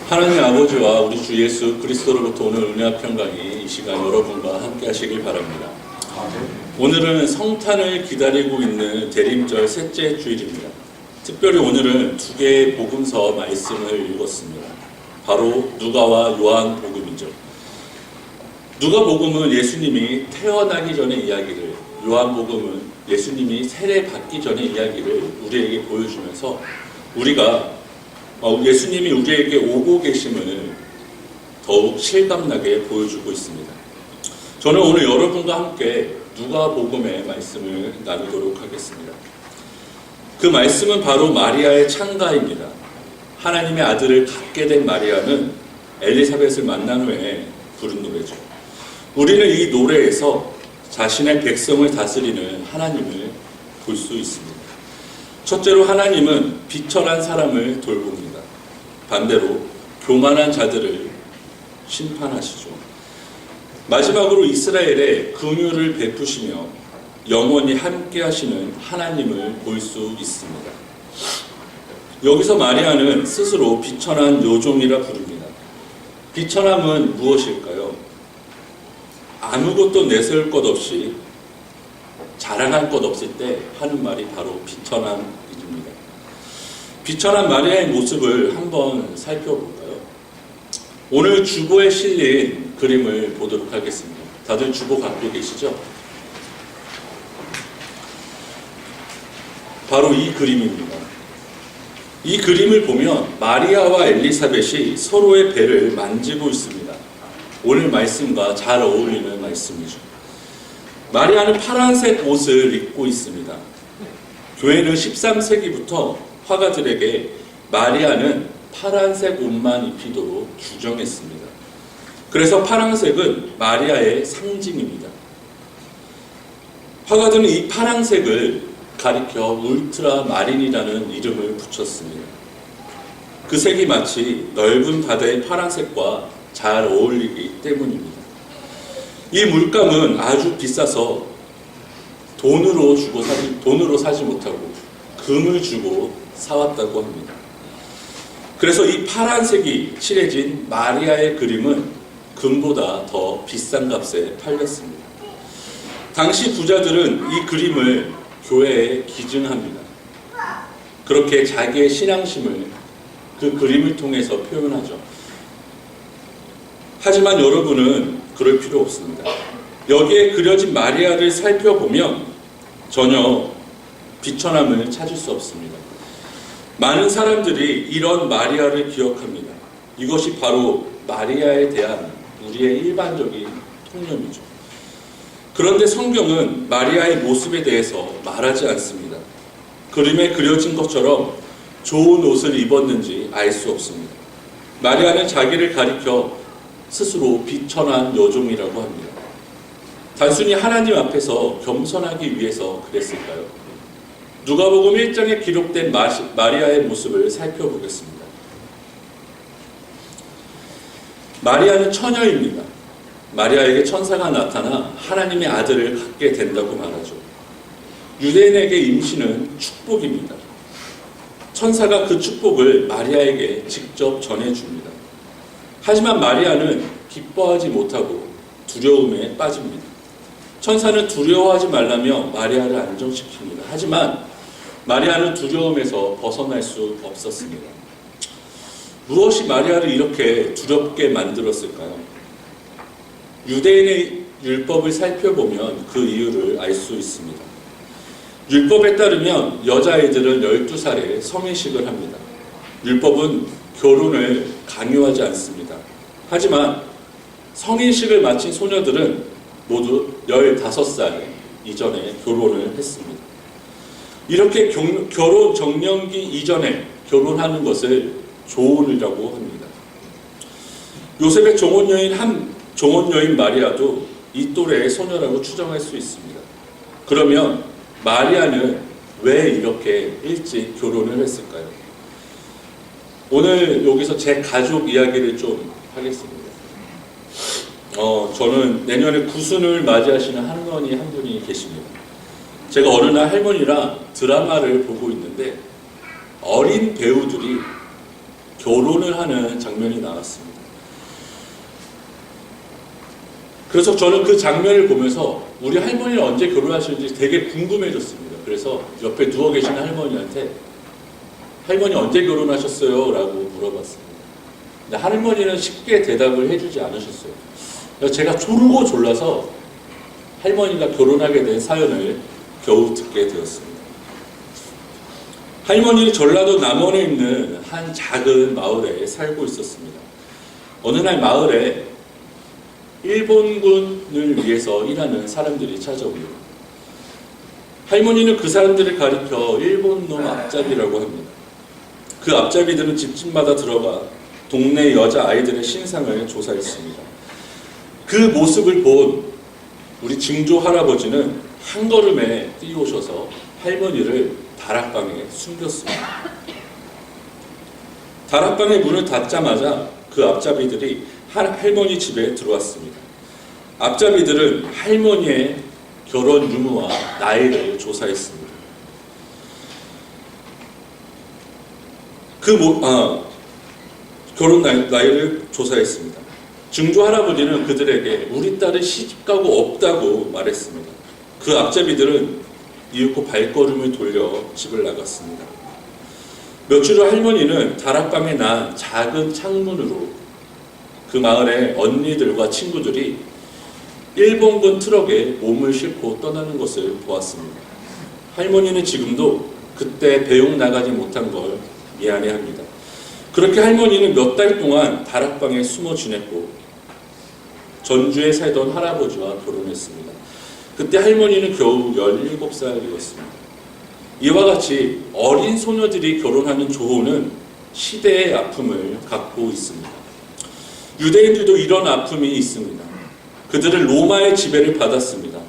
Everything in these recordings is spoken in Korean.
하나님의 아버지와 우리 주 예수 그리스도로부터 오늘 은혜와 평강이 이 시간 여러분과 함께 하시길 바랍니다. 오늘은 성탄을 기다리고 있는 대림절 셋째 주일입니다. 특별히 오늘은 두 개의 복음서 말씀을 읽었습니다. 바로 누가와 요한복음이죠. 누가복음은 예수님이 태어나기 전의 이야기를, 요한복음은 예수님이 세례받기 전의 이야기를 우리에게 보여주면서 우리가 예수님이 우리에게 오고 계심을 더욱 실감나게 보여주고 있습니다. 저는 오늘 여러분과 함께 누가복음의 말씀을 나누도록 하겠습니다. 그 말씀은 바로 마리아의 찬가입니다. 하나님의 아들을 갖게 된 마리아는 엘리사벳을 만난 후에 부른 노래죠. 우리는 이 노래에서 자신의 백성을 다스리는 하나님을 볼 수 있습니다. 첫째로 하나님은 비천한 사람을 돌봅니다. 반대로 교만한 자들을 심판하시죠. 마지막으로 이스라엘에 긍휼을 베푸시며 영원히 함께 하시는 하나님을 볼 수 있습니다. 여기서 마리아는 스스로 비천한 요종이라 부릅니다. 비천함은 무엇일까요? 아무것도 내세울 것 없이 자랑할 것 없을 때 하는 말이 바로 비천함입니다. 비천한 마리아의 모습을 한번 살펴볼까요? 오늘 주보에 실린 그림을 보도록 하겠습니다. 다들 주보 갖고 계시죠? 바로 이 그림입니다. 이 그림을 보면 마리아와 엘리사벳이 서로의 배를 만지고 있습니다. 오늘 말씀과 잘 어울리는 말씀이죠. 마리아는 파란색 옷을 입고 있습니다. 교회는 13세기부터 화가들에게 마리아는 파란색 옷만 입히도록 규정했습니다. 그래서 파란색은 마리아의 상징입니다. 화가들은 이 파란색을 가리켜 울트라마린이라는 이름을 붙였습니다. 그 색이 마치 넓은 바다의 파란색과 잘 어울리기 때문입니다. 이 물감은 아주 비싸서 돈으로 사지 못하고 금을 주고 사왔다고 합니다. 그래서 이 파란색이 칠해진 마리아의 그림은 금보다 더 비싼 값에 팔렸습니다. 당시 부자들은 이 그림을 교회에 기증합니다. 그렇게 자기의 신앙심을 그 그림을 통해서 표현하죠. 하지만 여러분은 그럴 필요 없습니다. 여기에 그려진 마리아를 살펴보면 전혀 비천함을 찾을 수 없습니다. 많은 사람들이 이런 마리아를 기억합니다. 이것이 바로 마리아에 대한 우리의 일반적인 통념이죠. 그런데 성경은 마리아의 모습에 대해서 말하지 않습니다. 그림에 그려진 것처럼 좋은 옷을 입었는지 알 수 없습니다. 마리아는 자기를 가리켜 스스로 비천한 여종이라고 합니다. 단순히 하나님 앞에서 겸손하기 위해서 그랬을까요? 누가복음 1장에 기록된 마리아의 모습을 살펴보겠습니다. 마리아는 처녀입니다. 마리아에게 천사가 나타나 하나님의 아들을 갖게 된다고 말하죠. 유대인에게 임신은 축복입니다. 천사가 그 축복을 마리아에게 직접 전해줍니다. 하지만 마리아는 기뻐하지 못하고 두려움에 빠집니다. 천사는 두려워하지 말라며 마리아를 안정시킵니다. 하지만 마리아는 두려움에서 벗어날 수 없었습니다. 무엇이 마리아를 이렇게 두렵게 만들었을까요? 유대인의 율법을 살펴보면 그 이유를 알 수 있습니다. 율법에 따르면 여자아이들은 12살에 성인식을 합니다. 율법은 결혼을 강요하지 않습니다. 하지만 성인식을 마친 소녀들은 모두 15살 이전에 결혼을 했습니다. 이렇게 결혼 정년기 이전에 결혼하는 것을 조혼이라고 합니다. 요셉의 종혼여인 마리아도 이 또래의 소녀라고 추정할 수 있습니다. 그러면 마리아는 왜 이렇게 일찍 결혼을 했을까요? 오늘 여기서 제 가족 이야기를 좀 하겠습니다. 저는 내년에 구순을 맞이하시는 할머니 한 분이 계십니다. 제가 어느 날 할머니랑 드라마를 보고 있는데 어린 배우들이 결혼을 하는 장면이 나왔습니다. 그래서 저는 그 장면을 보면서 우리 할머니는 언제 결혼하시는지 되게 궁금해졌습니다. 그래서 옆에 누워 계시는 할머니한테 할머니 언제 결혼하셨어요? 라고 물어봤습니다. 근데 할머니는 쉽게 대답을 해주지 않으셨어요. 제가 조르고 졸라서 할머니가 결혼하게 된 사연을 겨우 듣게 되었습니다. 할머니는 전라도 남원에 있는 한 작은 마을에 살고 있었습니다. 어느 날 마을에 일본군을 위해서 일하는 사람들이 찾아옵니다. 할머니는 그 사람들을 가리켜 일본놈 앞잡이라고 합니다. 그 앞잡이들은 집집마다 들어가 동네 여자아이들의 신상을 조사했습니다. 그 모습을 본 우리 증조 할아버지는 한 걸음에 뛰어오셔서 할머니를 다락방에 숨겼습니다. 다락방의 문을 닫자마자 그 앞잡이들이 할머니 집에 들어왔습니다. 앞잡이들은 할머니의 결혼 유무와 나이를 조사했습니다. 결혼 나이를 조사했습니다. 증조 할아버지는 그들에게 우리 딸은 시집가고 없다고 말했습니다. 그 앞잡이들은 이윽고 발걸음을 돌려 집을 나갔습니다. 며칠 후 할머니는 다락방에 난 작은 창문으로 그 마을의 언니들과 친구들이 일본군 트럭에 몸을 싣고 떠나는 것을 보았습니다. 할머니는 지금도 그때 배웅 나가지 못한 걸 미안해합니다. 그렇게 할머니는 몇 달 동안 다락방에 숨어 지냈고 전주에 살던 할아버지와 결혼했습니다. 그때 할머니는 겨우 17살이었습니다. 이와 같이 어린 소녀들이 결혼하는 조혼은 시대의 아픔을 갖고 있습니다. 유대인들도 이런 아픔이 있습니다. 그들은 로마의 지배를 받았습니다.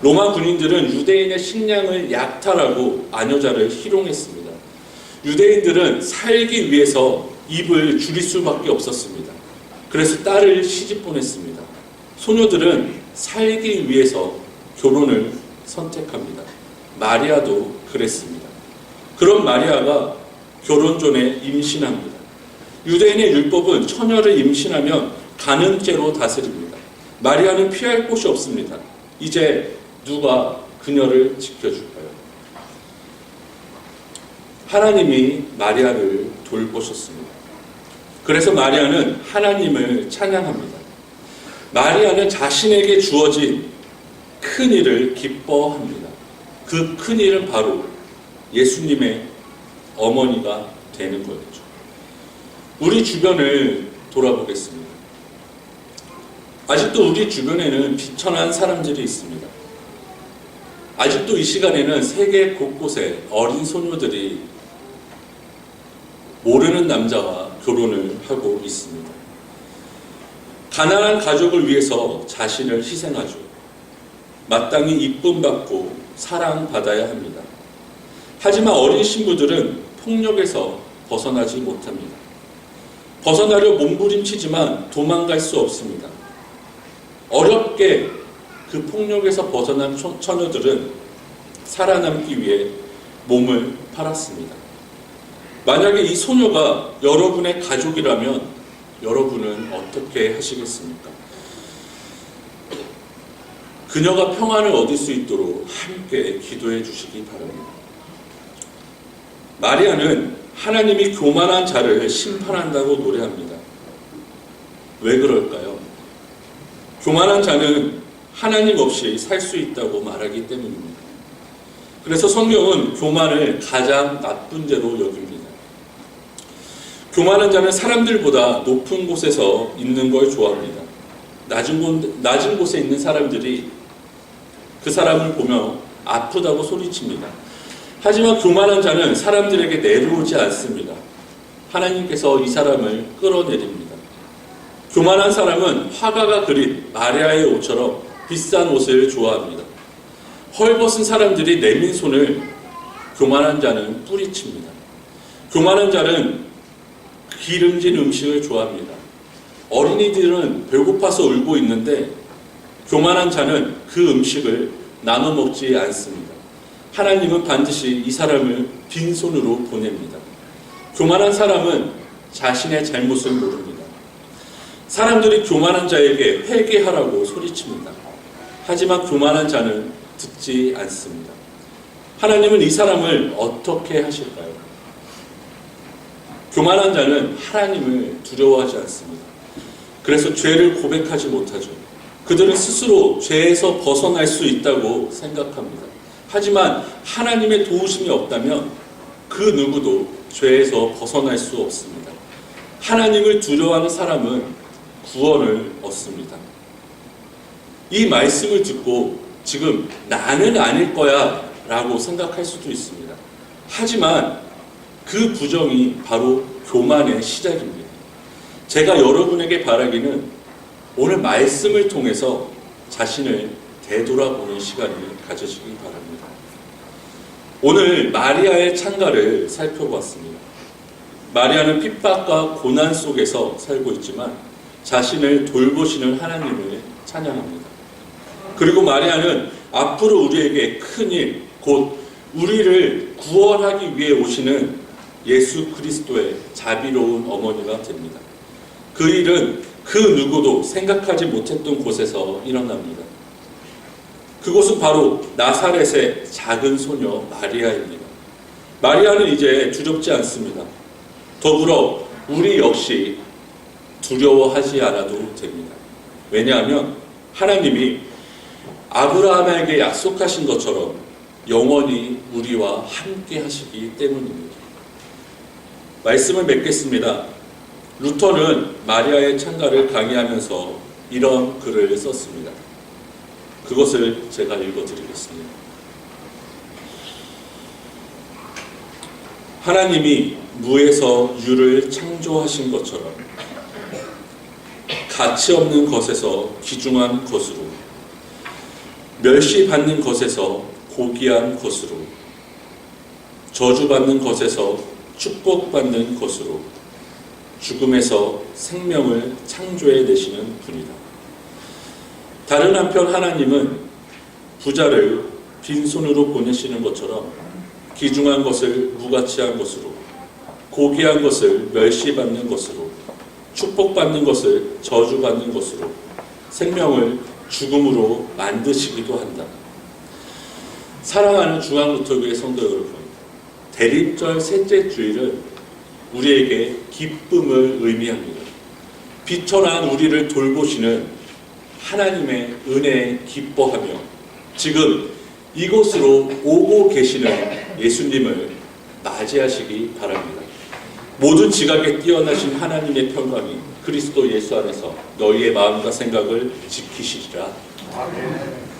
로마 군인들은 유대인의 식량을 약탈하고 아녀자를 희롱했습니다. 유대인들은 살기 위해서 입을 줄일 수밖에 없었습니다. 그래서 딸을 시집 보냈습니다. 소녀들은 살기 위해서 결혼을 선택합니다. 마리아도 그랬습니다. 그런 마리아가 결혼 전에 임신합니다. 유대인의 율법은 처녀를 임신하면 간음죄로 다스립니다. 마리아는 피할 곳이 없습니다. 이제 누가 그녀를 지켜줄까요? 하나님이 마리아를 돌보셨습니다. 그래서 마리아는 하나님을 찬양합니다. 마리아는 자신에게 주어진 큰 일을 기뻐합니다. 그 큰 일은 바로 예수님의 어머니가 되는 거죠. 우리 주변을 돌아보겠습니다. 아직도 우리 주변에는 비천한 사람들이 있습니다. 아직도 이 시간에는 세계 곳곳에 어린 소녀들이 모르는 남자와 결혼을 하고 있습니다. 가난한 가족을 위해서 자신을 희생하죠. 마땅히 이쁨받고 사랑받아야 합니다. 하지만 어린 신부들은 폭력에서 벗어나지 못합니다. 벗어나려 몸부림치지만 도망갈 수 없습니다. 어렵게 그 폭력에서 벗어난 처녀들은 살아남기 위해 몸을 팔았습니다. 만약에 이 소녀가 여러분의 가족이라면 여러분은 어떻게 하시겠습니까? 그녀가 평안을 얻을 수 있도록 함께 기도해 주시기 바랍니다. 마리아는 하나님이 교만한 자를 심판한다고 노래합니다. 왜 그럴까요? 교만한 자는 하나님 없이 살 수 있다고 말하기 때문입니다. 그래서 성경은 교만을 가장 나쁜 죄로 여깁니다. 교만한 자는 사람들보다 높은 곳에서 있는 걸 좋아합니다. 낮은 곳에 있는 사람들이 그 사람을 보며 아프다고 소리칩니다. 하지만 교만한 자는 사람들에게 내려오지 않습니다. 하나님께서 이 사람을 끌어내립니다. 교만한 사람은 화가가 그린 마리아의 옷처럼 비싼 옷을 좋아합니다. 헐벗은 사람들이 내민 손을 교만한 자는 뿌리칩니다. 교만한 자는 기름진 음식을 좋아합니다. 어린이들은 배고파서 울고 있는데 교만한 자는 그 음식을 나눠 먹지 않습니다. 하나님은 반드시 이 사람을 빈손으로 보냅니다. 교만한 사람은 자신의 잘못을 모릅니다. 사람들이 교만한 자에게 회개하라고 소리칩니다. 하지만 교만한 자는 듣지 않습니다. 하나님은 이 사람을 어떻게 하실까요? 교만한 자는 하나님을 두려워하지 않습니다. 그래서 죄를 고백하지 못하죠. 그들은 스스로 죄에서 벗어날 수 있다고 생각합니다. 하지만 하나님의 도우심이 없다면 그 누구도 죄에서 벗어날 수 없습니다. 하나님을 두려워하는 사람은 구원을 얻습니다. 이 말씀을 듣고 지금 나는 아닐 거야 라고 생각할 수도 있습니다. 하지만 그 부정이 바로 교만의 시작입니다. 제가 여러분에게 바라기는 오늘 말씀을 통해서 자신을 되돌아보는 시간이 가져지기 바랍니다. 오늘 마리아의 찬가를 살펴보았습니다. 마리아는 핍박과 고난 속에서 살고 있지만 자신을 돌보시는 하나님을 찬양합니다. 그리고 마리아는 앞으로 우리에게 큰 일, 곧 우리를 구원하기 위해 오시는 예수 그리스도의 자비로운 어머니가 됩니다. 그 일은 그 누구도 생각하지 못했던 곳에서 일어납니다. 그곳은 바로 나사렛의 작은 소녀 마리아입니다. 마리아는 이제 두렵지 않습니다. 더불어 우리 역시 두려워하지 않아도 됩니다. 왜냐하면 하나님이 아브라함에게 약속하신 것처럼 영원히 우리와 함께 하시기 때문입니다. 말씀을 맺겠습니다. 루터는 마리아의 찬가를 강의하면서 이런 글을 썼습니다. 그것을 제가 읽어드리겠습니다. 하나님이 무에서 유를 창조하신 것처럼 가치 없는 것에서 귀중한 것으로, 멸시받는 것에서 고귀한 것으로, 저주받는 것에서 축복받는 것으로, 죽음에서 생명을 창조해내시는 분이다. 다른 한편 하나님은 부자를 빈손으로 보내시는 것처럼 귀중한 것을 무가치한 것으로, 고귀한 것을 멸시받는 것으로, 축복받는 것을 저주받는 것으로, 생명을 죽음으로 만드시기도 한다. 사랑하는 중앙루터교회 성도 여러분, 대림절 셋째 주일은 우리에게 기쁨을 의미합니다. 비천한 우리를 돌보시는 하나님의 은혜에 기뻐하며 지금 이곳으로 오고 계시는 예수님을 맞이하시기 바랍니다. 모든 지각에 뛰어나신 하나님의 평강이 그리스도 예수 안에서 너희의 마음과 생각을 지키시리라. 아멘.